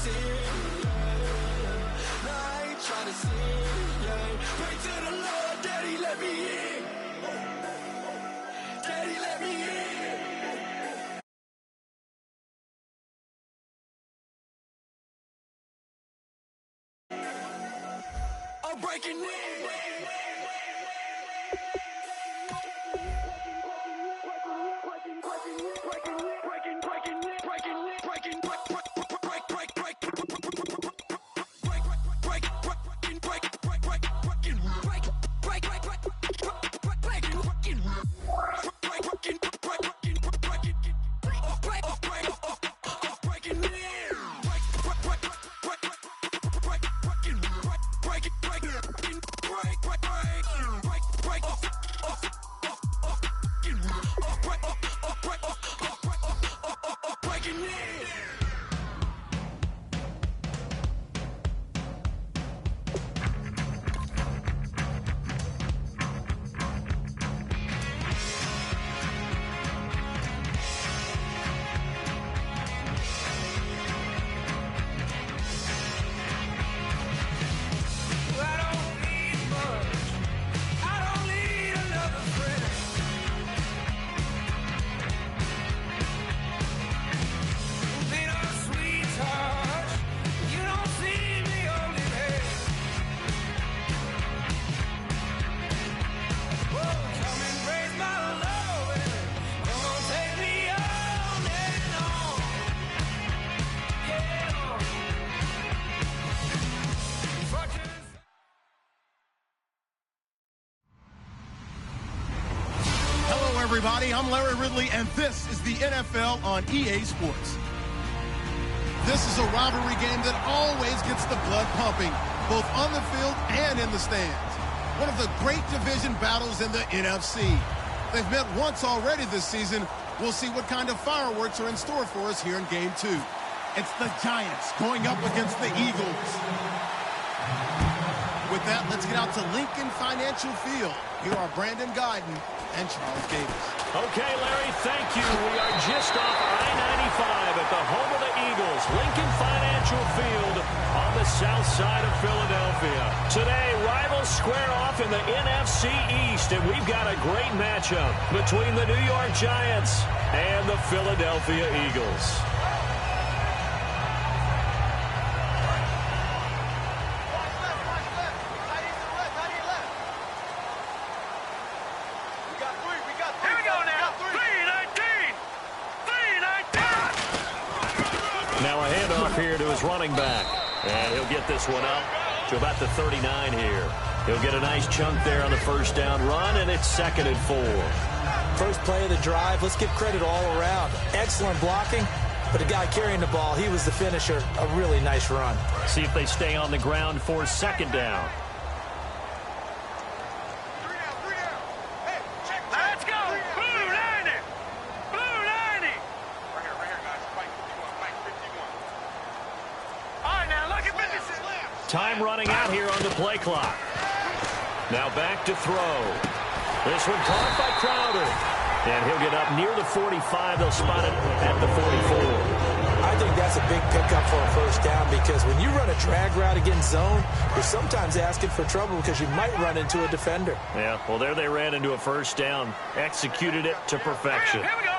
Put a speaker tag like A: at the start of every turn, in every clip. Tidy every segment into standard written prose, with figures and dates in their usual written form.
A: sin, yeah. No, I ain't trying to sin, yeah. Pray to the Lord, Daddy, let me in. Daddy, let me in. I'm breaking in.
B: Everybody, I'm Larry Ridley, and this is the NFL on EA Sports. This is a rivalry game that always gets the blood pumping, both on the field and in the stands. One of the great division battles in the NFC. They've met once already this season. We'll see what kind of fireworks are in store for us here in Game 2. It's the Giants going up against the Eagles. With that, let's get out to Lincoln Financial Field. Here are Brandon Guyton and Charles Davis.
C: Okay, Larry, thank you. We are just off I-95 at the home of the Eagles, Lincoln Financial Field on the south side of Philadelphia. Today, rivals square off in the NFC East, and we've got a great matchup between the New York Giants and the Philadelphia Eagles. Now a handoff here to his running back. And he'll get this one up to about the 39 here. He'll get a nice chunk there on the first down run, and it's 2nd and 4.
D: First play of the drive, let's give credit all around. Excellent blocking, but the guy carrying the ball, he was the finisher. A really nice run.
C: See if they stay on the ground for 2nd down. Time running out here on the play clock. Now back to throw. This one caught by Crowder. And he'll get up near the 45. They'll spot it at the 44.
D: I think that's a big pickup for a first down because when you run a drag route against zone, you're sometimes asking for trouble because you might run into a defender.
C: Yeah, well, there they ran into a first down. Executed it to perfection.
E: Here we go.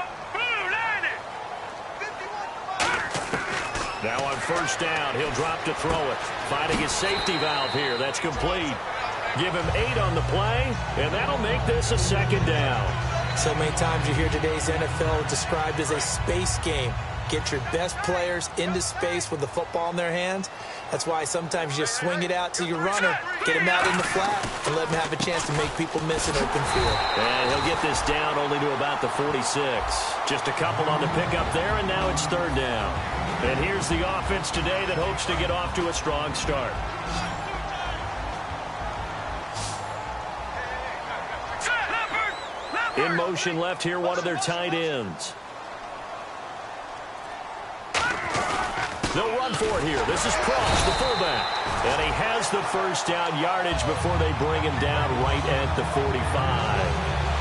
C: Now on first down, he'll drop to throw it. Finding his safety valve here. That's complete. Give him 8 on the play, and that'll make this a 2nd down.
D: So many times you hear today's NFL described as a space game. Get your best players into space with the football in their hands. That's why sometimes you just swing it out to your runner, get him out in the flat, and let him have a chance to make people miss an open field.
C: And he'll get this down only to about the 46. Just a couple on the pickup there, and now it's 3rd down. And here's the offense today that hopes to get off to a strong start. In motion left here, one of their tight ends. They'll run for it here. This is Cross, the fullback. And he has the first down yardage before they bring him down right at the 45.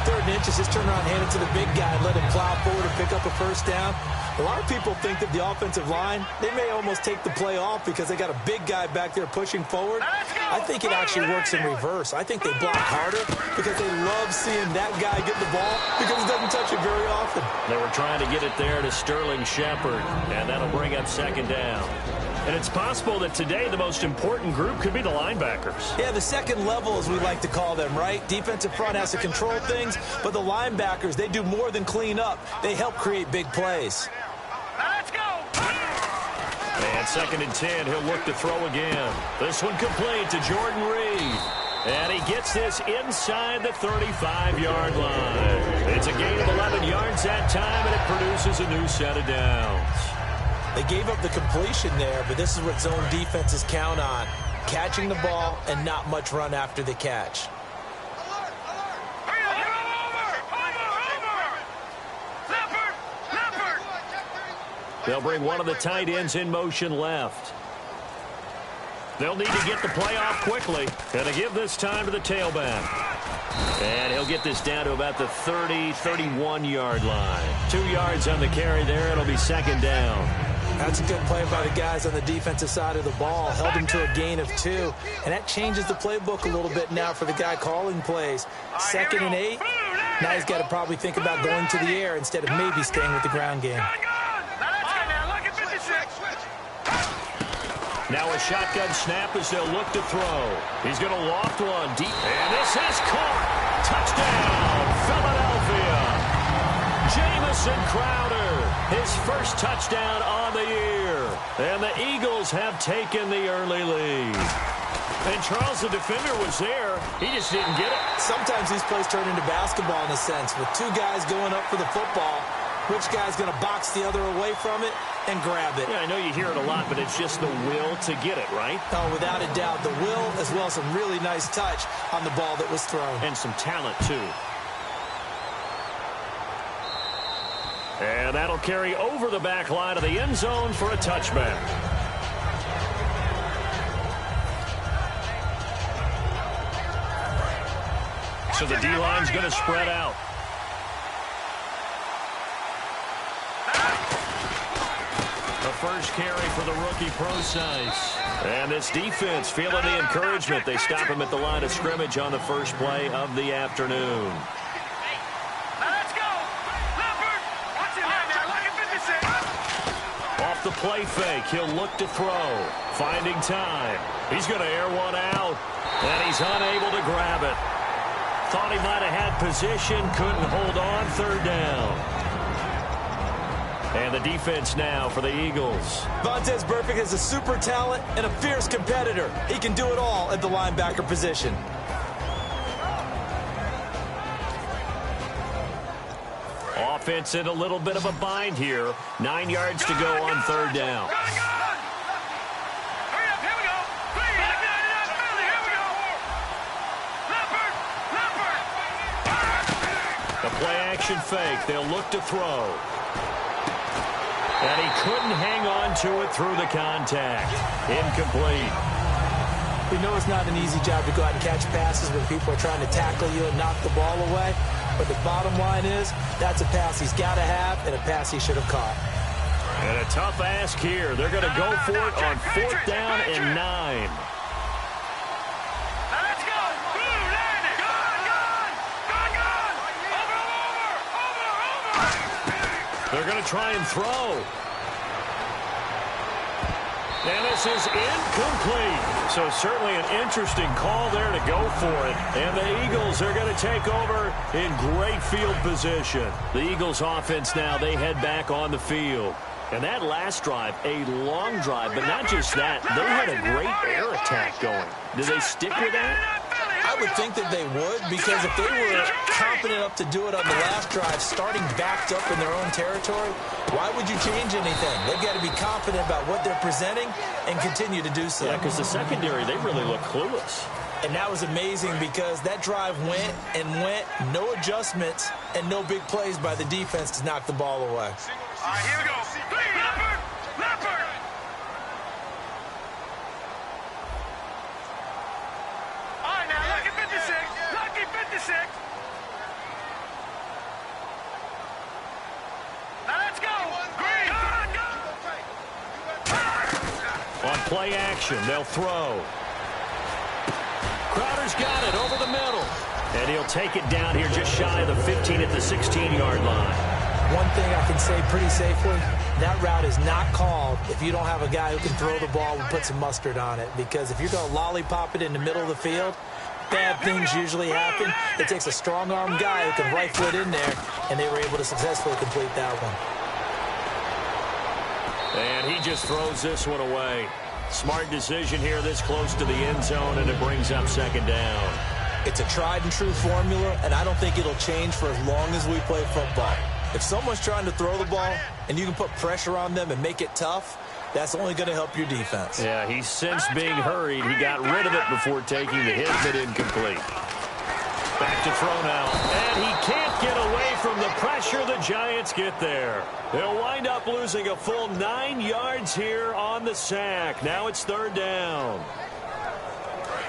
D: 3rd 3rd and inches, just turn around and hand it to the big guy and let him plow forward and pick up a first down. A lot of people think that the offensive line, they may almost take the play off because they got a big guy back there pushing forward. I think it actually works in reverse. I think they block harder because they love seeing that guy get the ball because he doesn't touch it very often.
C: They were trying to get it there to Sterling Shepard, and that'll bring up 2nd down. And it's possible that today the most important group could be the linebackers.
D: Yeah, the second level, as we like to call them, right? Defensive front has to control things, but the linebackers, they do more than clean up. They help create big plays.
C: Let's go! And 2nd and 10, he'll look to throw again. This one complete to Jordan Reed. And he gets this inside the 35-yard line. It's a gain of 11 yards that time, and it produces a new set of downs.
D: They gave up the completion there, but this is what zone defenses count on. Catching the ball and not much run after the catch.
C: They'll bring one of the tight ends in motion left. They'll need to get the play off quickly. And to give this time to the tailback. And he'll get this down to about the 30, 31-yard line. 2 yards on the carry there. It'll be 2nd down.
D: That's a good play by the guys on the defensive side of the ball. Held him to a gain of 2. And that changes the playbook a little bit now for the guy calling plays. 2nd and 8. Now he's got to probably think about going to the air instead of maybe staying with the ground game.
C: Now a shotgun snap as they'll look to throw. He's going to loft one deep. And this is caught. Touchdown, Philadelphia. Jamison Crowder, his first touchdown on the year. And the Eagles have taken the early lead. And Charles, the defender, was there. He just didn't get it.
D: Sometimes these plays turn into basketball in a sense. With 2 guys going up for the football, which guy's going to box the other away from it and grab it?
C: Yeah, I know you hear it a lot, but it's just the will to get it, right?
D: Oh, without a doubt. The will as well as some really nice touch on the ball that was thrown.
C: And some talent, too. And that'll carry over the back line of the end zone for a touchback. So the D-line's going to spread out. The first carry for the rookie Procise. And this defense feeling the encouragement. They stop him at the line of scrimmage on the first play of the afternoon. Off the play fake, he'll look to throw. Finding time. He's going to air one out. And he's unable to grab it. Thought he might have had position, couldn't hold on, 3rd down. And the defense now for the Eagles.
D: Vontaze Burfict is a super talent and a fierce competitor. He can do it all at the linebacker position.
C: Offense in a little bit of a bind here. 9 yards to go on 3rd down. The play-action fake. They'll look to throw. And he couldn't hang on to it through the contact. Incomplete.
D: We know it's not an easy job to go out and catch passes when people are trying to tackle you and knock the ball away. But the bottom line is, that's a pass he's got to have and a pass he should have caught.
C: And a tough ask here. They're going to go for it on 4th down and 9. They're going to try and throw. And this is incomplete. So certainly an interesting call there to go for it. And the Eagles are going to take over in great field position. The Eagles offense now, they head back on the field. And that last drive, a long drive, but not just that. They had a great air attack going. Do they stick with that?
D: I would think that they would, because if they were confident enough to do it on the last drive, starting backed up in their own territory, why would you change anything? They've got to be confident about what they're presenting and continue to do so.
C: Yeah, because the secondary, they really look clueless.
D: And that was amazing because that drive went and went, no adjustments, and no big plays by the defense to knock the ball away.
E: All right, here we go. Leopard! All right, now, lucky 56. Lucky 56.
C: play action. They'll throw. Crowder's got it over the middle. And he'll take it down here just shy of the 15 at the 16-yard line.
D: One thing I can say pretty safely, that route is not called if you don't have a guy who can throw the ball and put some mustard on it. Because if you're going to lollipop it in the middle of the field, bad things usually happen. It takes a strong-arm guy who can rifle it in there, and they were able to successfully complete that one.
C: And he just throws this one away. Smart decision here this close to the end zone, and it brings up second down.
D: It's a tried-and-true formula, and I don't think it'll change for as long as we play football. If someone's trying to throw the ball and you can put pressure on them and make it tough, that's only going to help your defense.
C: Yeah, he's since being hurried. He got rid of it before taking the hit, but incomplete. Back to throw now. And he can't get away from the pressure. The Giants get there. They'll wind up losing a full 9 yards here on the sack. Now it's third down.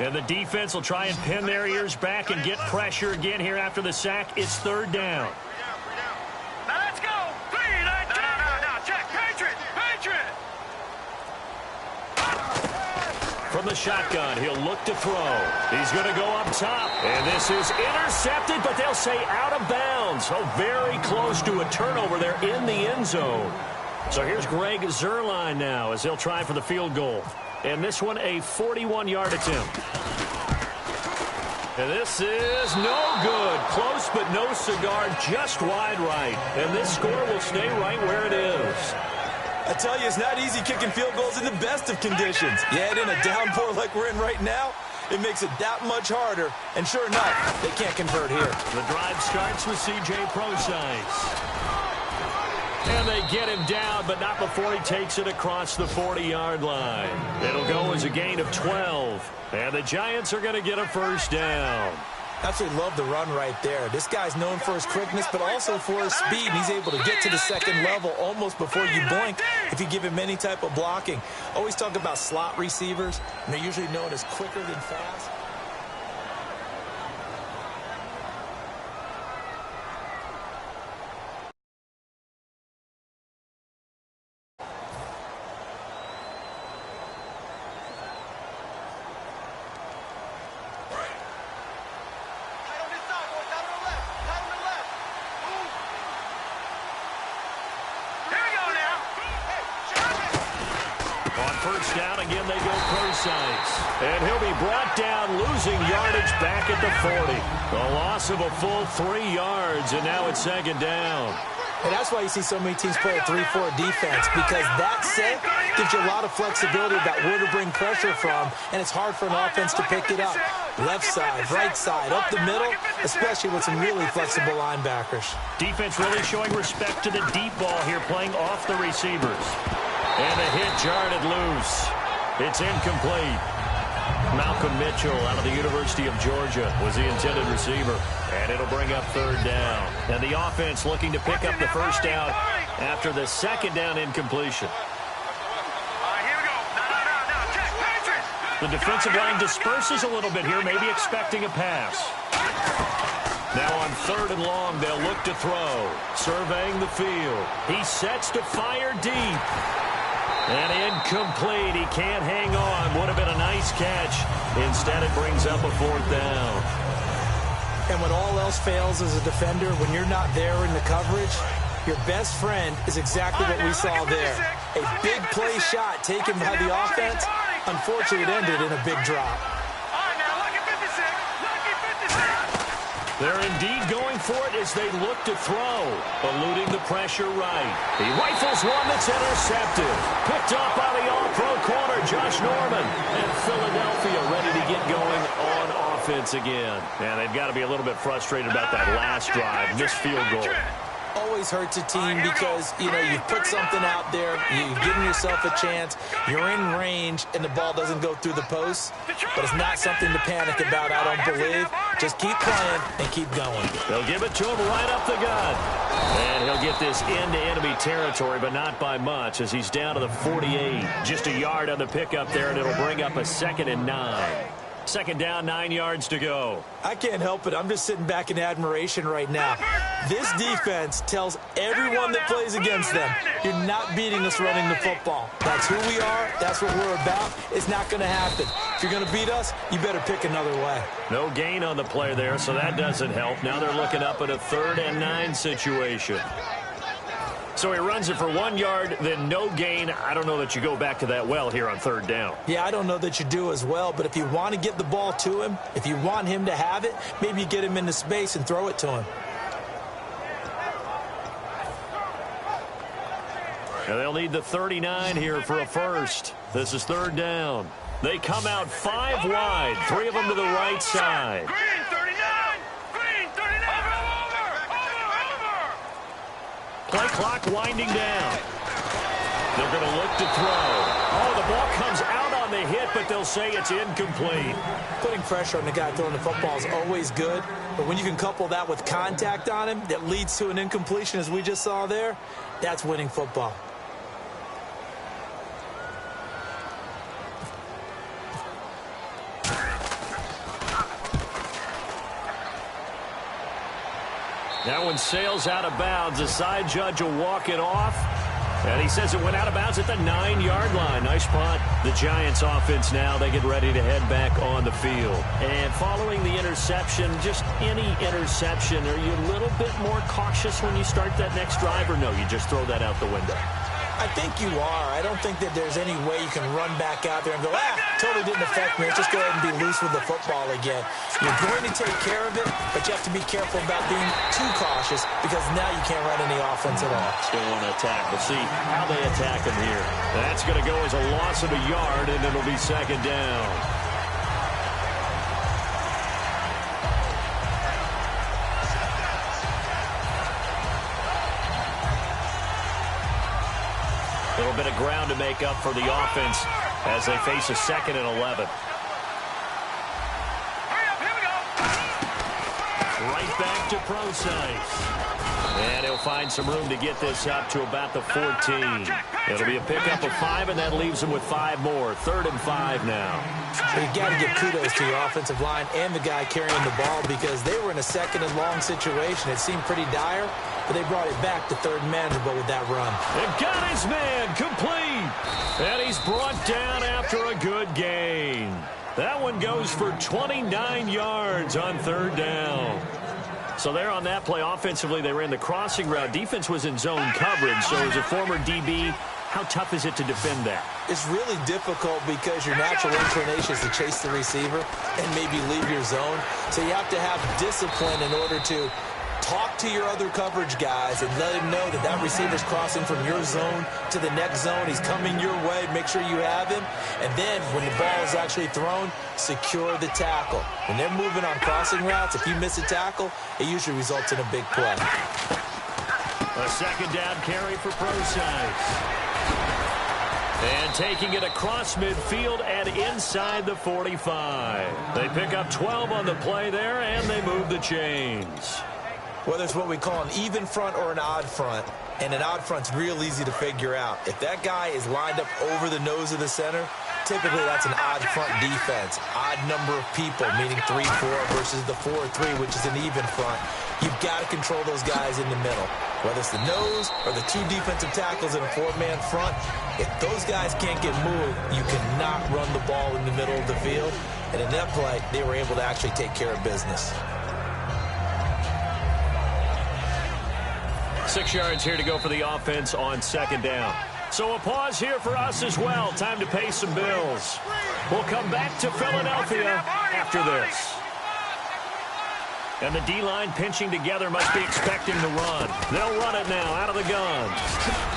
C: And the defense will try and pin their ears back and get pressure again here after the sack. It's third down.
E: Now let's go. No, check. Patriot.
C: From the shotgun, he'll look to throw. He's going to go up top. And this is intercepted, but they'll say out of bounds. So very close to a turnover there in the end zone. So here's Greg Zuerlein now as he'll try for the field goal. And this one a 41-yard attempt. And this is no good. Close but no cigar, just wide right. And this score will stay right where it is.
D: I tell you, it's not easy kicking field goals in the best of conditions. Yet in a downpour like we're in right now, it makes it that much harder. And sure enough, they can't convert here.
C: The drive starts with C.J. Prosise. And they get him down, but not before he takes it across the 40-yard line. It'll go as a gain of 12. And the Giants are going to get a first down.
D: Absolutely love the run right there. This guy's known for his quickness, but also for his speed. He's able to get to the second level almost before you blink if you give him any type of blocking. Always talk about slot receivers, and they're usually known as quicker than fast.
C: First down, again they go Prosise. And he'll be brought down, losing yardage back at the 40. A loss of a full 3 yards, and now it's second down.
D: And that's why you see so many teams play a 3-4 defense, because that set gives you a lot of flexibility about where to bring pressure from, and it's hard for an offense to pick it up. Left side, right side, up the middle, especially with some really flexible linebackers.
C: Defense really showing respect to the deep ball here, playing off the receivers. And the hit jarred it loose. It's incomplete. Malcolm Mitchell out of the University of Georgia was the intended receiver. And it'll bring up third down. And the offense looking to pick up the first down after the second down incompletion.
E: Here we go. No, check. Patriot.
C: The defensive line disperses a little bit here, maybe expecting a pass. Now on third and long, they'll look to throw. Surveying the field. He sets to fire deep. And incomplete. He can't hang on. Would have been a nice catch. Instead, it brings up a fourth down.
D: And when all else fails as a defender, when you're not there in the coverage, your best friend is exactly what we saw there. A big play shot taken by the offense. Unfortunately, it ended in a big drop.
C: They're indeed going for it as they look to throw. Eluding the pressure right. He rifles one that's intercepted. Picked up by the all-pro corner, Josh Norman. And Philadelphia ready to get going on offense again. And they've got to be a little bit frustrated about that last drive. Missed field goal.
D: Always hurts a team because, you put something out there, you've given yourself a chance, you're in range, and the ball doesn't go through the post. But it's not something to panic about, I don't believe. Just keep playing and keep going.
C: They'll give it to him right up the gut. And he'll get this into enemy territory, but not by much, as he's down to the 48. Just a yard on the pickup there, and it'll bring up a 2nd and 9. Second down, 9 yards to go.
D: I can't help it. I'm just sitting back in admiration right now. This defense tells everyone that plays against them, you're not beating us running the football. That's who we are. That's what we're about. It's not going to happen. If you're going to beat us, you better pick another way.
C: No gain on the play there, so that doesn't help. Now they're looking up at a 3rd and 9 situation. So he runs it for 1 yard, then no gain. I don't know that you go back to that well here on 3rd down.
D: Yeah, I don't know that you do as well, but if you want to get the ball to him, if you want him to have it, maybe you get him into space and throw it to him.
C: And they'll need the 39 here for a first. This is 3rd down. They come out 5 wide, 3 of them to the right side.
E: Green 39! Green 39! Over!
C: Play clock winding down. They're going to look to throw. Oh, the ball comes out on the hit, but they'll say it's incomplete.
D: Putting pressure on the guy throwing the football is always good, but when you can couple that with contact on him that leads to an incompletion, as we just saw there, that's winning football.
C: That one sails out of bounds. The side judge will walk it off. And he says it went out of bounds at the 9-yard line. Nice punt. The Giants offense now, they get ready to head back on the field. And following the interception, just any interception, are you a little bit more cautious when you start that next drive, or no, you just throw that out the window?
D: I think you are. I don't think that there's any way you can run back out there and go, totally didn't affect me. Let's just go ahead and be loose with the football again. You're going to take care of it, but you have to be careful about being too cautious because now you can't run any offense at all.
C: Still want to attack. We'll see how they attack him here. That's going to go as a loss of a yard, and it'll be 2nd down. A little bit of ground to make up for the offense as they face a 2nd and 11.
E: Hurry up, here we go!
C: Right back to Procise. And he'll find some room to get this up to about the 14. It'll be a pickup of 5, and that leaves them with 5 more. 3rd and 5 now.
D: But you've got to give kudos to your offensive line and the guy carrying the ball because they were in a 2nd and long situation. It seemed pretty dire, but they brought it back to 3rd and manageable with that run.
C: They've got his man complete. And he's brought down after a good gain. That one goes for 29 yards on 3rd down. So there on that play, offensively, they ran the crossing route. Defense was in zone coverage, so as a former DB, how tough is it to defend that?
D: It's really difficult because your natural inclination is to chase the receiver and maybe leave your zone. So you have to have discipline in order to talk to your other coverage guys and let him know that that receiver's crossing from your zone to the next zone. He's coming your way. Make sure you have him. And then when the ball is actually thrown, secure the tackle. When they're moving on crossing routes, if you miss a tackle, it usually results in a big play.
C: A 2nd down carry for Procise. And taking it across midfield and inside the 45. They pick up 12 on the play there, and they move the chains.
D: Whether it's what we call an even front or an odd front, and an odd front's real easy to figure out. If that guy is lined up over the nose of the center, typically that's an odd front defense. Odd number of people, meaning 3-4 versus the 4-3, which is an even front. You've got to control those guys in the middle. Whether it's the nose or the 2 defensive tackles in a 4-man front, if those guys can't get moved, you cannot run the ball in the middle of the field. And in that play, they were able to actually take care of business.
C: 6 yards here to go for the offense on 2nd down. So a pause here for us as well. Time to pay some bills. We'll come back to Philadelphia after this. And the D-line pinching together must be expecting the run. They'll run it now out of the gun.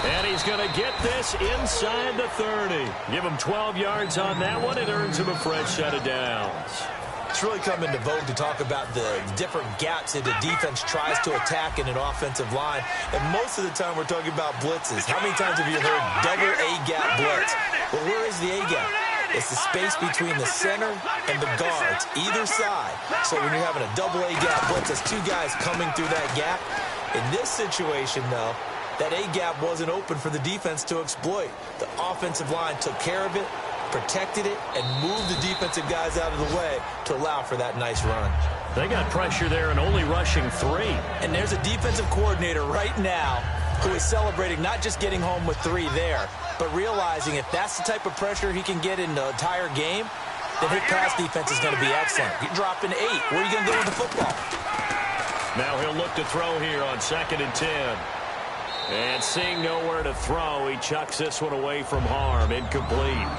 C: And he's going to get this inside the 30. Give him 12 yards on that one. It earns him a fresh set of downs.
D: It's really come into vogue to talk about the different gaps that the defense tries to attack in an offensive line. And most of the time we're talking about blitzes. How many times have you heard double A-gap blitz? Well, where is the A-gap? It's the space between the center and the guards, either side. So when you're having a double A-gap blitz, that's 2 guys coming through that gap. In this situation, though, that A-gap wasn't open for the defense to exploit. The offensive line took care of it, protected it, and moved the defensive guys out of the way to allow for that nice run.
C: They got pressure there and only rushing 3.
D: And there's a defensive coordinator right now who is celebrating not just getting home with 3 there, but realizing if that's the type of pressure he can get in the entire game, then his pass defense is going to be excellent. You're dropping 8. Where are you going to go with the football?
C: Now he'll look to throw here on 2nd and 10. And seeing nowhere to throw, he chucks this one away from harm. Incomplete.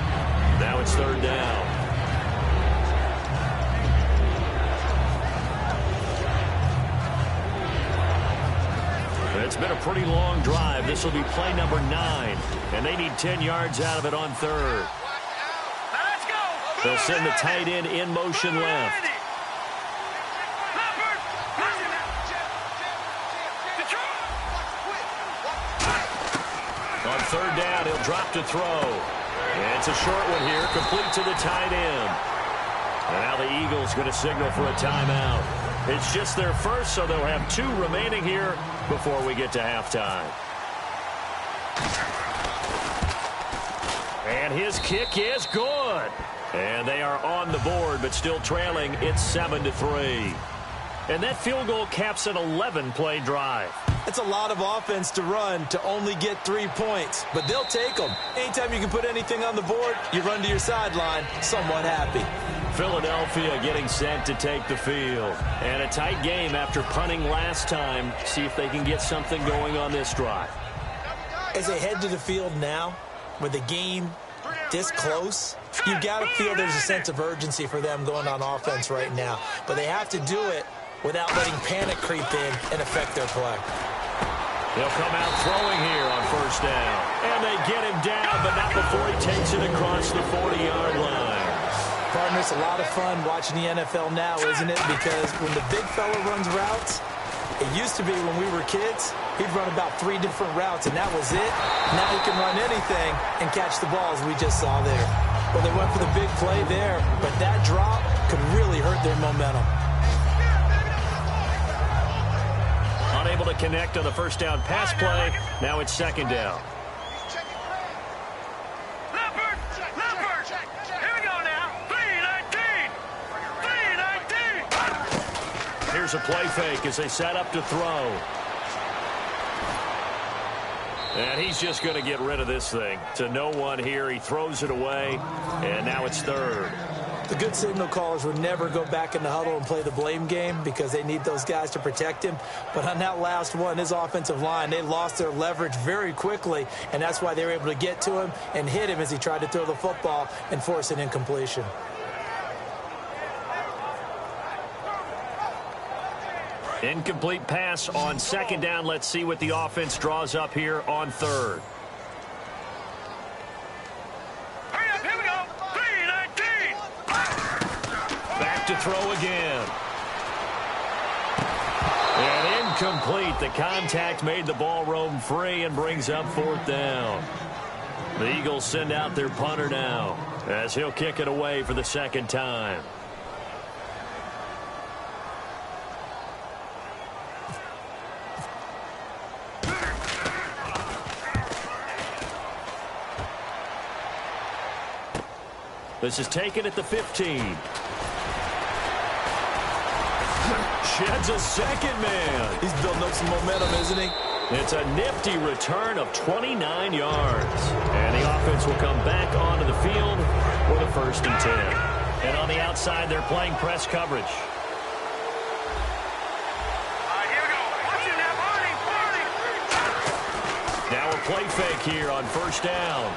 C: Now it's 3rd down. It's been a pretty long drive. This will be play number 9. And they need 10 yards out of it on 3rd.
E: Let's go.
C: They'll send the tight end in motion left. On 3rd down, he'll drop to throw. And it's a short one here, complete to the tight end. And now the Eagles going to signal for a timeout. It's just their first, so they'll have 2 remaining here before we get to halftime. And his kick is good. And they are on the board, but still trailing. It's 7-3. And that field goal caps an 11-play drive.
D: It's a lot of offense to run to only get 3 points, but they'll take them. Anytime you can put anything on the board, you run to your sideline somewhat happy.
C: Philadelphia getting set to take the field. And a tight game after punting last time. See if they can get something going on this drive.
D: As they head to the field now, with the game this close, you've got to feel there's a sense of urgency for them going on offense right now. But they have to do it without letting panic creep in and affect their play.
C: They'll come out throwing here on 1st down. And they get him down, but not before he takes it across the 40-yard line.
D: Partner, it's a lot of fun watching the NFL now, isn't it? Because when the big fella runs routes, it used to be when we were kids, he'd run about 3 different routes, and that was it. Now he can run anything and catch the balls we just saw there. Well, they went for the big play there, but that drop could really hurt their momentum.
C: Unable to connect on the 1st down pass play. Now it's 2nd down.
E: Leopard! Leopard! Here we go now. 3-19! 3-19!
C: Here's a play fake as they set up to throw. And he's just going to get rid of this thing. To no one here. He throws it away. And now it's 3rd.
D: The good signal callers would never go back in the huddle and play the blame game because they need those guys to protect him. But on that last one, his offensive line, they lost their leverage very quickly, and that's why they were able to get to him and hit him as he tried to throw the football and force an incompletion.
C: Incomplete pass on 2nd down. Let's see what the offense draws up here on 3rd.
E: Hurry up, here we go. 3-19!
C: Back to throw again. And incomplete. The contact made the ball roam free and brings up 4th down. The Eagles send out their punter now as he'll kick it away for the 2nd time. This is taken at the 15. Sheds a 2nd man.
D: He's building up some momentum, isn't he?
C: It's a nifty return of 29 yards. And the offense will come back onto the field for the 1st and 10. And on the outside, they're playing press coverage.
E: Here we go. Watch it now, Barney.
C: Now a play fake here on 1st down.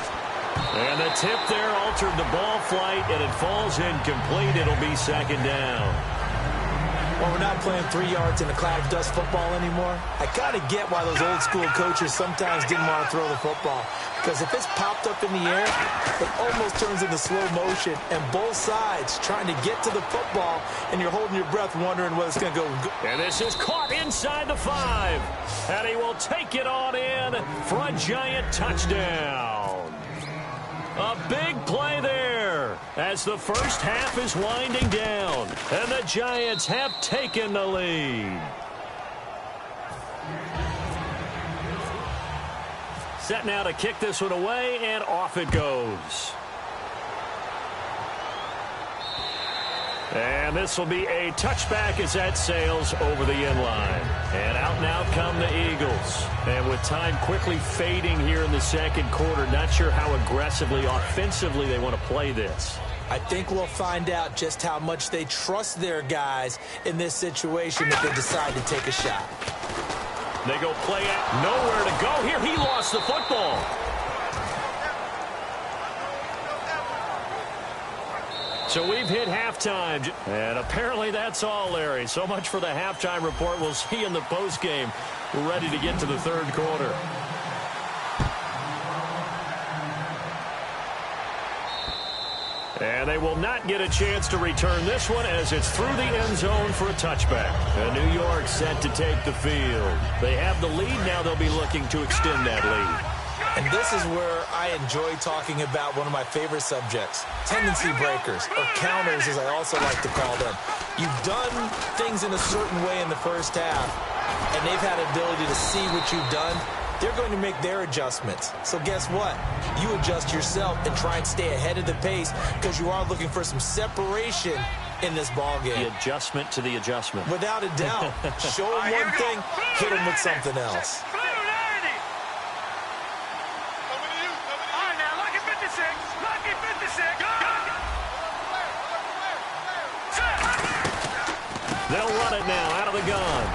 C: And the tip there altered the ball flight, and it falls incomplete. It'll be 2nd down.
D: Well, we're not playing 3 yards in a cloud of dust football anymore. I kind of get why those old school coaches sometimes didn't want to throw the football. Because if it's popped up in the air, it almost turns into slow motion. And both sides trying to get to the football, and you're holding your breath wondering whether it's going to go.
C: And this is caught inside the 5. And he will take it on in for a giant touchdown. A big play there as the first half is winding down, and the Giants have taken the lead. Set now to kick this one away, and off it goes. And this will be a touchback as that sails over the end line. And out now come the Eagles. And with time quickly fading here in the second quarter, not sure how aggressively, offensively they want to play this.
D: I think we'll find out just how much they trust their guys in this situation if they decide to take a shot.
C: They go play it. Nowhere to go here. He lost the football. So we've hit halftime. And apparently that's all, Larry. So much for the halftime report. We'll see you in the postgame. We're ready to get to the third quarter. And they will not get a chance to return this one as it's through the end zone for a touchback. And New York set to take the field. They have the lead. Now they'll be looking to extend that lead.
D: And this is where I enjoy talking about one of my favorite subjects, tendency breakers, or counters as I also like to call them. You've done things in a certain way in the first half, and they've had ability to see what you've done. They're going to make their adjustments. So guess what? You adjust yourself and try and stay ahead of the pace because you are looking for some separation in this ball game.
C: The adjustment to the adjustment.
D: Without a doubt. Show them one thing, hit them with something else.
C: They'll run it now out of the gun.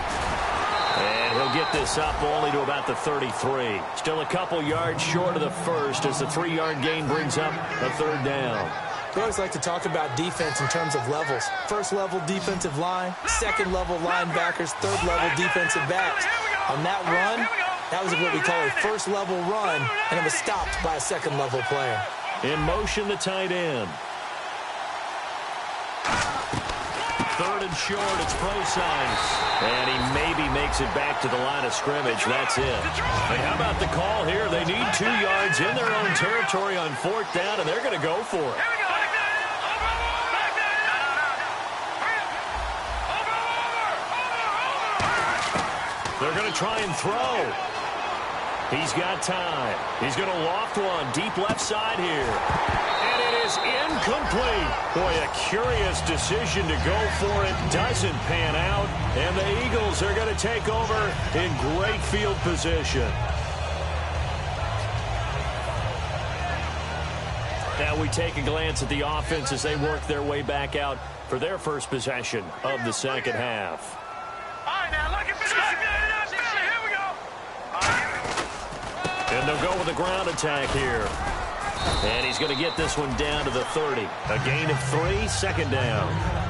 C: And he'll get this up only to about the 33. Still a couple yards short of the first as the 3-yard gain brings up a third down.
D: We always like to talk about defense in terms of levels. First level defensive line, second level linebackers, third level defensive backs. On that run, that was what we call a first level run, and it was stopped by a second level player.
C: In motion, the tight end. Third and short, it's Procise. And he maybe makes it back to the line of scrimmage. That's it. And how about the call here? They need 2 yards in their own territory on fourth down, and they're going to go for it. They're going to try and throw. He's got time. He's going to loft one deep left side here. And it is incomplete. Boy, a curious decision to go for it. Doesn't pan out. And the Eagles are going to take over in great field position. Now we take a glance at the offense as they work their way back out for their first possession of the second half.
E: All right, now look at this. Here we go.
C: And they'll go with a ground attack here. And he's going to get this one down to the 30. A gain of 3, second down.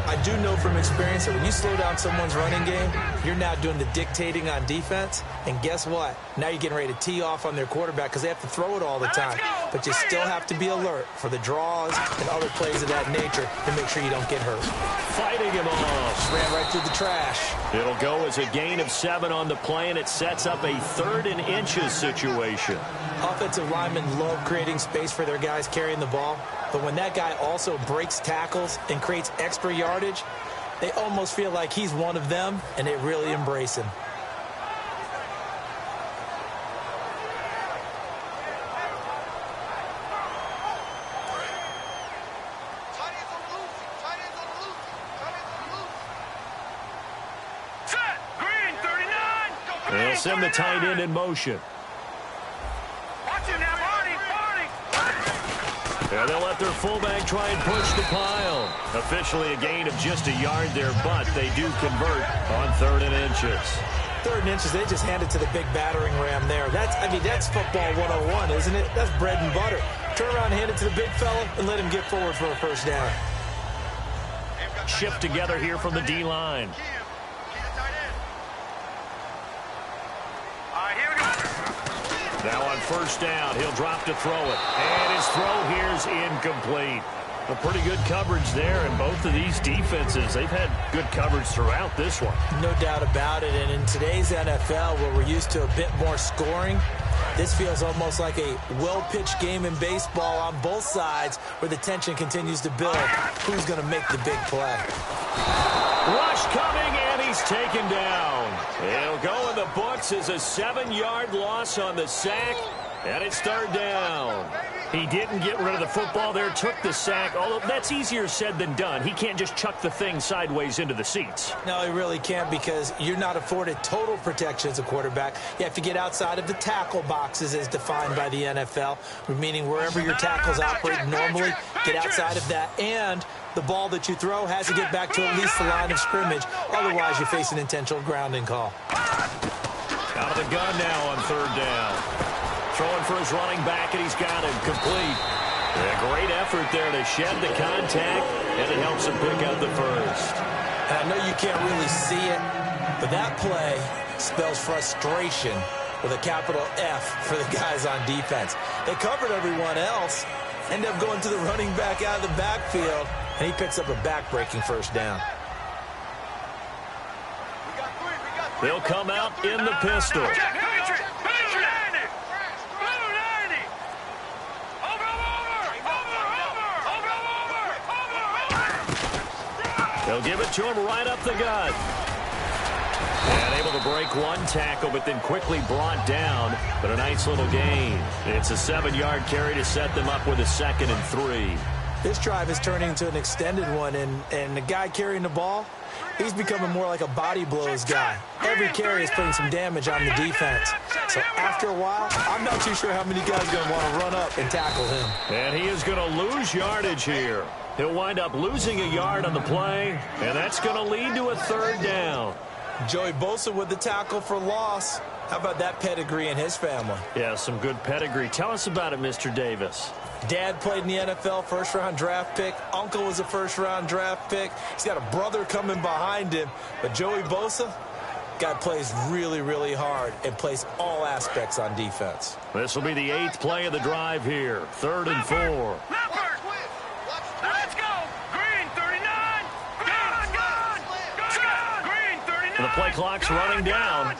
D: I do know from experience that when you slow down someone's running game, you're now doing the dictating on defense. And guess what? Now you're getting ready to tee off on their quarterback because they have to throw it all the time. But you still have to be alert for the draws and other plays of that nature to make sure you don't get hurt.
C: Fighting him off.
D: Ran right through the trash.
C: It'll go as a gain of 7 on the play, and it sets up a 3rd and inches situation.
D: Offensive linemen love creating space for their guys carrying the ball. But when that guy also breaks tackles and creates extra yardage, they almost feel like he's one of them, and they really embrace him.
E: Set. Green, 39.
C: They'll send the tight end in motion.
E: Watch him now, Barney.
C: And they'll let their fullback try and push the pile. Officially a gain of just a yard there, but they do convert on 3rd and inches.
D: 3rd and inches, they just hand it to the big battering ram there. That's football 101, isn't it? That's bread and butter. Turn around and hand it to the big fella and let him get forward for a first down.
C: Shift together here from the D-line.
E: All right, here we go.
C: Now on first down, he'll drop to throw it. And his throw here is incomplete. A pretty good coverage there, and both of these defenses, they've had good coverage throughout this one.
D: No doubt about it, and in today's NFL, where we're used to a bit more scoring, this feels almost like a well-pitched game in baseball on both sides where the tension continues to build. Who's going to make the big play?
C: Rush coming, and he's taken down. It'll go in the books as a 7-yard loss on the sack, and it's 3rd down. He didn't get rid of the football there, took the sack, although that's easier said than done. He can't just chuck the thing sideways into the seats.
D: No, he really can't, because you're not afforded total protection as a quarterback. You have to get outside of the tackle boxes as defined by the NFL, meaning wherever your tackles operate normally, get outside of that. And the ball that you throw has to get back to at least the line of scrimmage. Otherwise, you face an intentional grounding call.
C: Out of the gun now on third down. Throwing for his running back, and he's got him complete. A great effort there to shed the contact, and it helps him pick up the first.
D: And I know you can't really see it, but that play spells frustration with a capital F for the guys on defense. They covered everyone else, end up going to the running back out of the backfield, and he picks up a back-breaking first down.
C: They'll come out in the pistol. They'll give it to him right up the gut. And able to break one tackle, but then quickly brought down. But a nice little gain. It's a 7-yard carry to set them up with a 2nd and 3.
D: This drive is turning into an extended one, and the guy carrying the ball, he's becoming more like a body blows guy. Every carry is putting some damage on the defense. So after a while, I'm not too sure how many guys are going to want to run up and tackle him.
C: And he is going to lose yardage here. He'll wind up losing a yard on the play, and that's going to lead to a 3rd down.
D: Joey Bosa with the tackle for loss. How about that pedigree in his family?
C: Yeah, some good pedigree. Tell us about it, Mr. Davis.
D: Dad played in the NFL, first-round draft pick. Uncle was a first-round draft pick. He's got a brother coming behind him. But Joey Bosa, guy plays really, really hard and plays all aspects on defense.
C: This will be the 8th play of the drive here. 3rd and 4.
E: Let's go! Green 39! Green 39!
C: And the play clock's running down.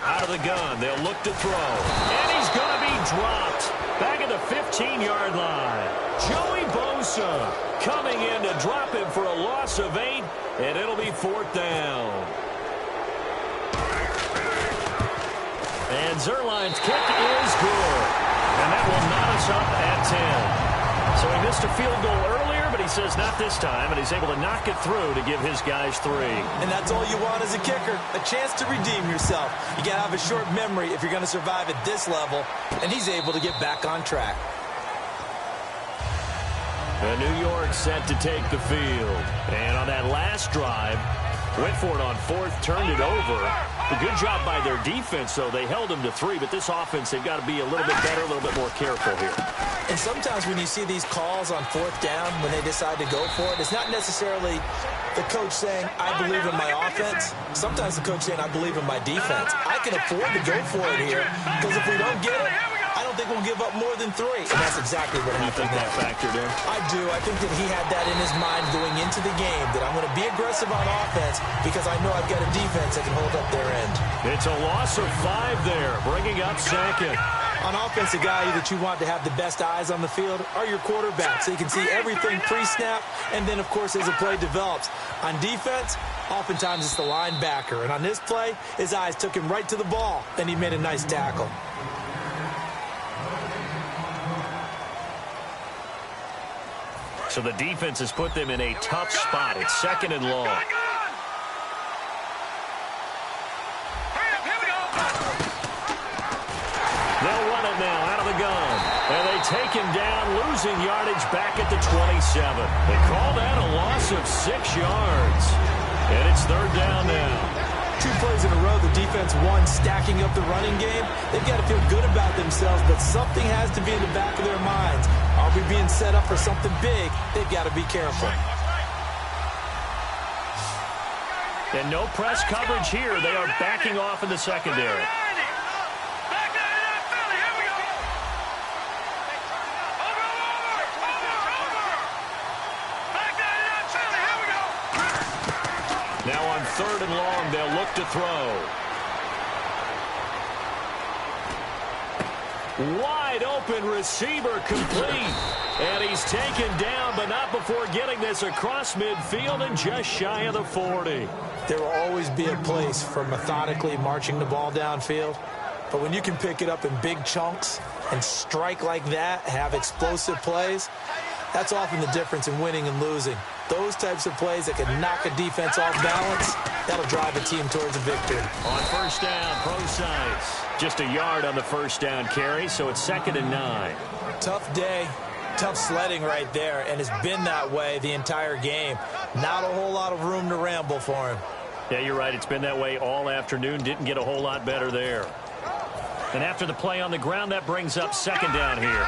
C: Out of the gun, they'll look to throw. And he's going to be dropped. Back at the 15-yard line. Joey Bosa coming in to drop him for a loss of 8, and it'll be 4th down. And Zerline's kick is good. And that will knot us up at 10. So he missed a field goal earlier, but he says not this time, and he's able to knock it through to give his guys 3.
D: And that's all you want as a kicker, a chance to redeem yourself. You got to have a short memory if you're going to survive at this level, and he's able to get back on track.
C: And New York set to take the field. And on that last drive, went for it on 4th, turned it over. A good job by their defense, though. They held them to 3, but this offense, they've got to be a little bit better, a little bit more careful here.
D: And sometimes when you see these calls on 4th down, when they decide to go for it, it's not necessarily the coach saying, I believe in my offense. Sometimes the coach saying, I believe in my defense. I can afford to go for it here, because if we don't get it, I don't think we'll give up more than 3. And that's exactly what happened.
C: You think that factored in?
D: I do. I think that he had that in his mind going into the game, that I'm going to be aggressive on offense because I know I've got a defense that can hold up their end.
C: It's a loss of 5 there, bringing up 2nd.
D: On offense, the guy that you want to have the best eyes on the field are your quarterbacks, so you can see everything pre-snap, and then, of course, as the play develops. On defense, oftentimes it's the linebacker. And on this play, his eyes took him right to the ball, and he made a nice tackle.
C: So the defense has put them in a tough spot. It's 2nd and long. They'll run it now out of the gun. And they take him down, losing yardage back at the 27. They call that a loss of 6 yards. And it's 3rd down now.
D: 2 plays in a row, the defense won, stacking up the running game. They've got to feel good about themselves, but something has to be in the back of their minds. Are we being set up for something big? They've got to be careful.
C: And no press coverage here. They are backing off in the secondary. Now on 3rd and long, they'll look to throw. Wide open receiver complete. And he's taken down, but not before getting this across midfield and just shy of the 40.
D: There will always be a place for methodically marching the ball downfield. But when you can pick it up in big chunks and strike like that, have explosive plays, that's often the difference in winning and losing. Those types of plays that can knock a defense off balance, that'll drive a team towards a victory.
C: On first down, pro sides. Just a yard on the first down carry, so it's 2nd and 9.
D: Tough day, tough sledding right there, and it's been that way the entire game. Not a whole lot of room to ramble for him.
C: Yeah, you're right. It's been that way all afternoon. Didn't get a whole lot better there. And after the play on the ground, that brings up 2nd down here.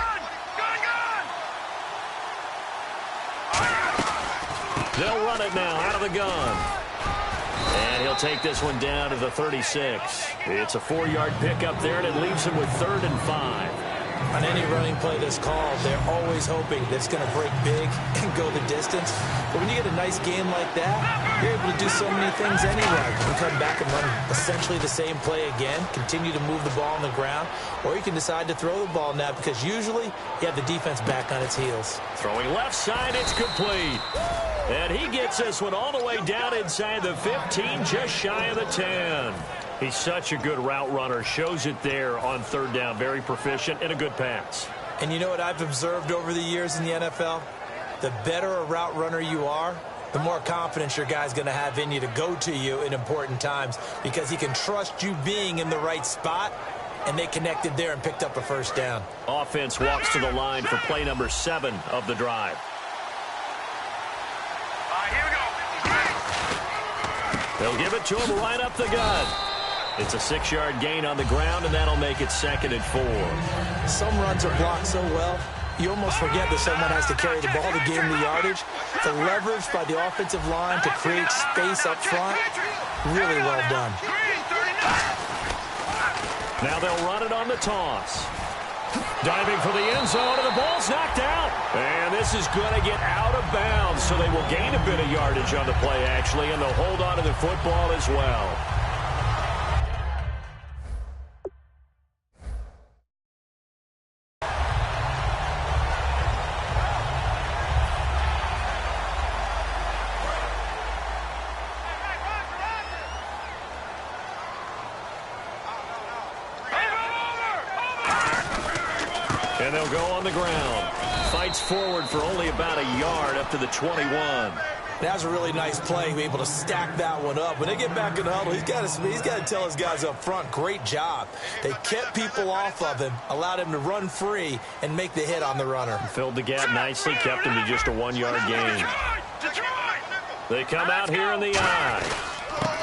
C: They'll run it now out of the gun. And he'll take this one down to the 36. It's a 4-yard pickup there, and it leaves him with 3rd and 5.
D: On any running play that's called, they're always hoping that it's going to break big and go the distance. But when you get a nice game like that, you're able to do so many things anyway. You can come back and run essentially the same play again, continue to move the ball on the ground, or you can decide to throw the ball now because usually you have the defense back on its heels.
C: Throwing left side, it's complete. And he gets this one all the way down inside the 15, just shy of the 10. He's such a good route runner. Shows it there on 3rd down. Very proficient and a good pass.
D: And you know what I've observed over the years in the NFL? The better a route runner you are, the more confidence your guy's going to have in you to go to you in important times because he can trust you being in the right spot, and they connected there and picked up a first down.
C: Offense walks to the line for play number 7 of the drive.
E: Here we go.
C: They'll give it to him right up the gut. It's a 6-yard gain on the ground, and that'll make it 2nd and 4.
D: Some runs are blocked so well, you almost forget that someone has to carry the ball to gain the yardage. The leverage by the offensive line to create space up front, really well done.
C: Now they'll run it on the toss. Diving for the end zone, and the ball's knocked out. And this is going to get out of bounds, so they will gain a bit of yardage on the play, actually, and they'll hold on to the football as well. And they'll go on the ground. Fights forward for only about a yard up to the 21.
D: That was a really nice play, able to stack that one up. When they get back in the huddle, he's got to tell his guys up front, great job. They kept people off of him, allowed him to run free, and make the hit on the runner.
C: Filled the gap nicely, kept him to just a 1-yard gain. They come out here in the eye.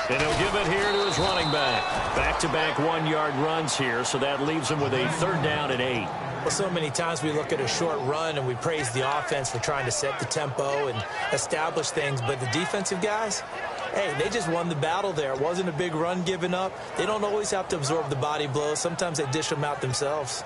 C: And he'll give it here to his running back. Back-to-back 1-yard runs here, so that leaves him with a 3rd down and 8.
D: Well, so many times we look at a short run and we praise the offense for trying to set the tempo and establish things, but the defensive guys, hey, they just won the battle there. It wasn't a big run given up. They don't always have to absorb the body blows. Sometimes they dish them out themselves.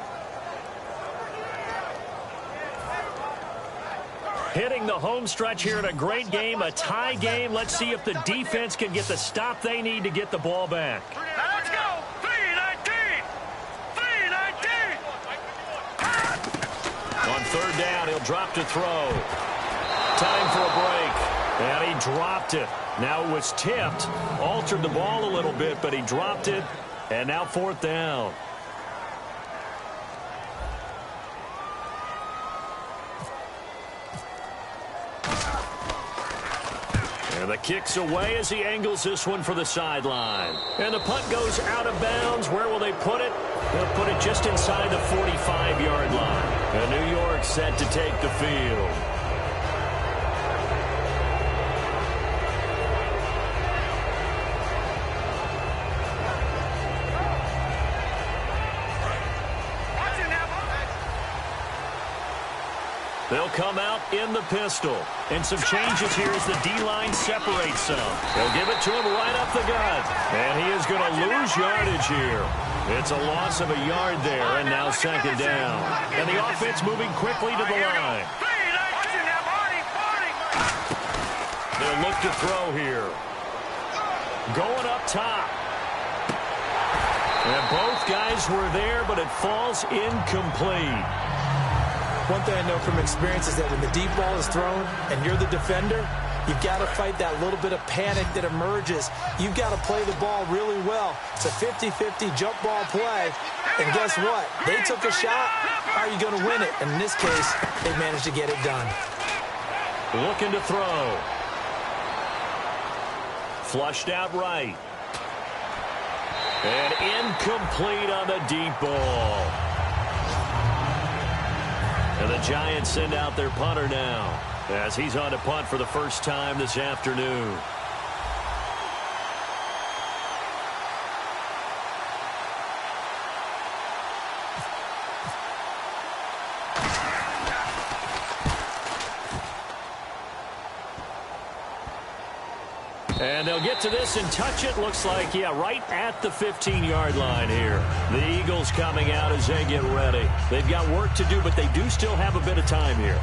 C: Hitting the home stretch here in a great game, a tie game. Let's see if the defense can get the stop they need to get the ball back.
E: Now let's go. 3-19. 3-19.
C: On 3rd down, he'll drop to throw. Time for a break. And he dropped it. Now it was tipped. Altered the ball a little bit, but he dropped it. And now 4th down. And the kick's away as he angles this one for the sideline. And the punt goes out of bounds. Where will they put it? They'll put it just inside the 45-yard line. And New York set to take the field. They'll come out in the pistol. And some changes here as the D-line separates some. They'll give it to him right up the gut. And he is going to lose yardage here. It's a loss of a yard there, and now 2nd down. And the offense moving quickly to the line. They'll look to throw here. Going up top. And both guys were there, but it falls incomplete.
D: One thing I know from experience is that when the deep ball is thrown and you're the defender, You've got to fight that little bit of panic that emerges. You've got to play the ball really well. It's a 50-50 jump ball play. And guess what? They took a shot. How are you going to win it? And in this case, they managed to get it done.
C: Looking to throw. Flushed out right. And incomplete on the deep ball. And the Giants send out their punter now, as he's on to punt for the first time this afternoon. And they'll get to this and touch it. Looks like, yeah, right at the 15-yard line here. The Eagles coming out as they get ready. They've got work to do, but they do still have a bit of time here.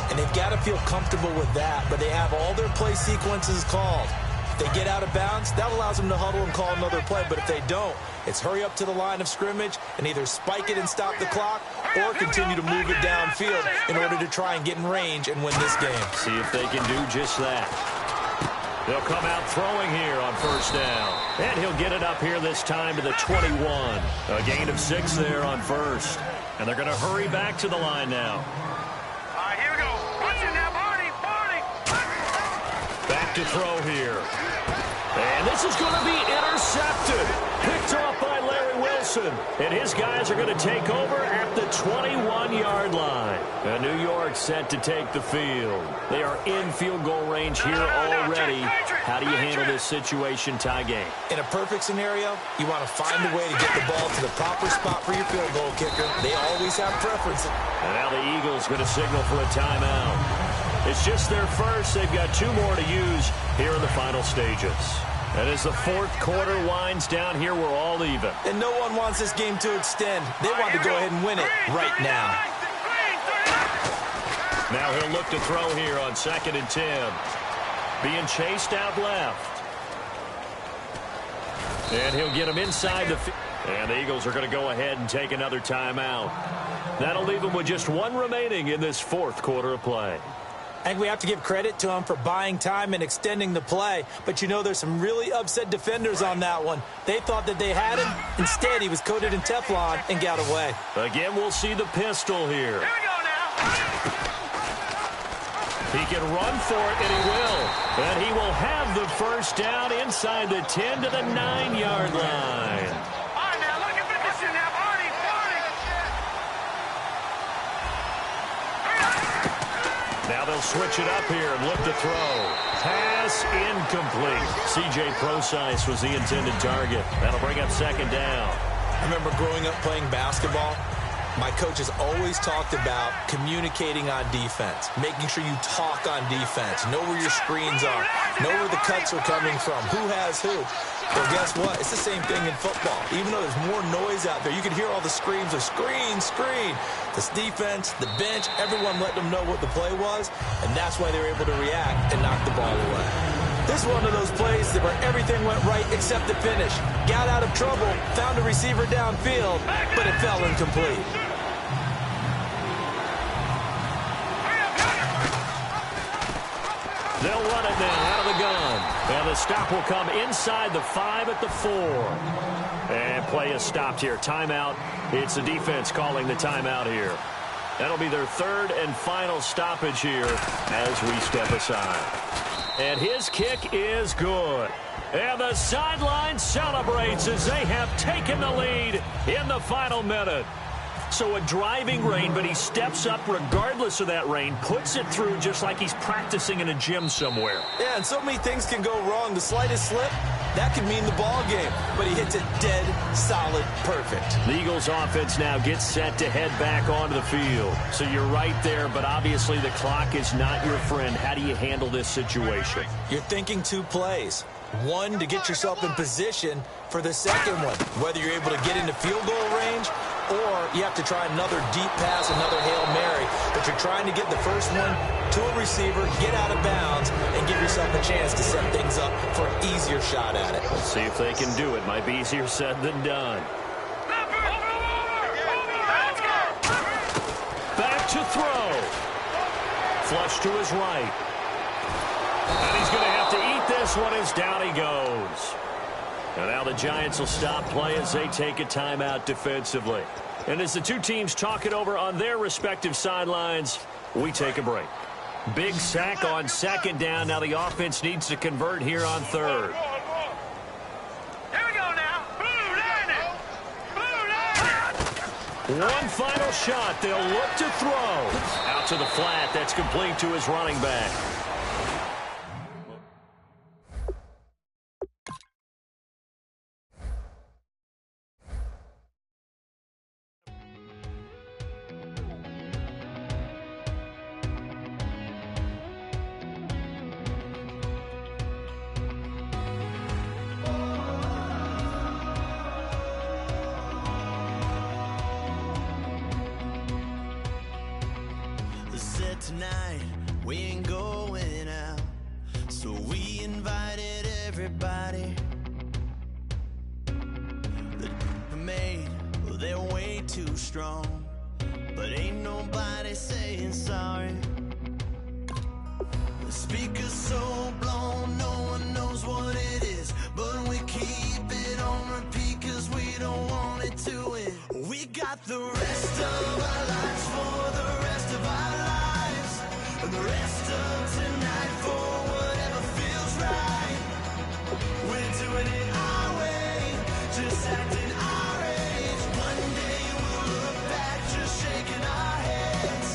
D: And they've got to feel comfortable with that, but they have all their play sequences called. If they get out of bounds, that allows them to huddle and call another play. But if they don't, it's hurry up to the line of scrimmage and either spike it and stop the clock or continue to move it downfield in order to try and get in range and win this game.
C: See if they can do just that. They'll come out throwing here on first down. And he'll get it up here this time to the 21. A gain of 6 there on first. And they're going to hurry back to the line now.
E: All right, here we go. Watch it now, Barney.
C: Back to throw here. And this is going to be intercepted. Picked off by Larry Wilson. And his guys are going to take over at the 21-yard line. And New York set to take the field. They are in field goal range here already. How do you handle this situation, tie game?
D: In a perfect scenario, you want to find a way to get the ball to the proper spot for your field goal kicker. They always have preferences.
C: And now the Eagles going to signal for a timeout. It's just their first. They've got 2 more to use here in the final stages. And as the fourth quarter winds down here, we're all even.
D: And no one wants this game to extend. They want to go ahead and win it right now.
C: Now he'll look to throw here on 2nd and 10. Being chased out left. And he'll get him inside the field. And the Eagles are going to go ahead and take another timeout. That'll leave them with just 1 remaining in this fourth quarter of play.
D: I think we have to give credit to him for buying time and extending the play. But, you know, there's some really upset defenders on that one. They thought that they had him. Instead, he was coated in Teflon and got away.
C: Again, we'll see the pistol here.
E: Here we go now.
C: He can run for it, and he will. And he will have the first down inside the 10 to the 9-yard line.
E: All right, now look at this now, Barney.
C: Now they'll switch it up here and look to throw. Pass incomplete. C.J. Prosise was the intended target. That'll bring up 2nd down.
D: I remember growing up playing basketball. My coaches always talked about communicating on defense, making sure you talk on defense, know where your screens are, know where the cuts are coming from, who has who. Well, guess what? It's the same thing in football. Even though there's more noise out there, you can hear all the screams of screen, screen. This defense, the bench, everyone let them know what the play was, and that's why they were able to react and knock the ball away. This is one of those plays where everything went right except the finish. Got out of trouble, found a receiver downfield, but it fell incomplete.
C: They'll run it now out of the gun. And the stop will come inside the 5 at the 4. And play is stopped here. Timeout. It's the defense calling the timeout here. That'll be their 3rd and final stoppage here as we step aside. And his kick is good. And the sideline celebrates as they have taken the lead in the final minute. So a driving rain, but he steps up regardless of that rain, puts it through just like he's practicing in a gym somewhere.
D: Yeah, and so many things can go wrong. The slightest slip, that could mean the ball game. But he hits it dead, solid, perfect.
C: The Eagles offense now gets set to head back onto the field. So you're right there, but obviously the clock is not your friend. How do you handle this situation?
D: You're thinking 2 plays. One, to get yourself in position for the second one, whether you're able to get into field goal range or you have to try another deep pass, another Hail Mary. But you're trying to get the first one to a receiver, get out of bounds, and give yourself a chance to set things up for an easier shot at it.
C: Let's see if they can do it. Might be easier said than done. Back to throw. Flush to his right. And he's going to have to eat this one as down he goes. And now the Giants will stop play as they take a timeout defensively. And as the two teams talk it over on their respective sidelines, we take a break. Big sack on second down. Now the offense needs to convert here on third.
E: Here we go now. Blue line.
C: One final shot. They'll look to throw. Out to the flat. That's complete to his running back.
A: Tonight we ain't going out, so we invited everybody. The made, well, they're way too strong, but ain't nobody saying sorry. The speaker's so blown, no one knows what it is, but we keep it on repeat 'cause we don't want it to end. We got the rest of our lives for the rest of our lives. And the rest of tonight for whatever feels right. We're doing it our way, just acting our age. One day we'll look back just shaking our heads,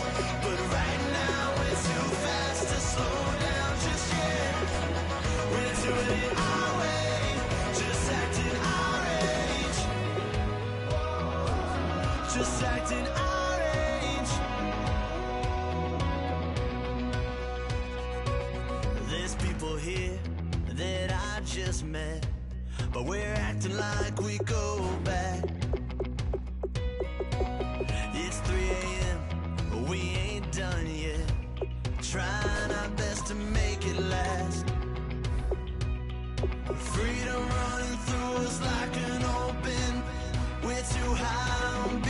A: but right now we're too fast to slow down just yet. We're doing it our way, just acting our age. Just acting our age. Here that I just met, but we're acting like we go back. It's 3 a.m., but we ain't done yet, trying our best to make it last. Freedom running through us like an open, we're too high on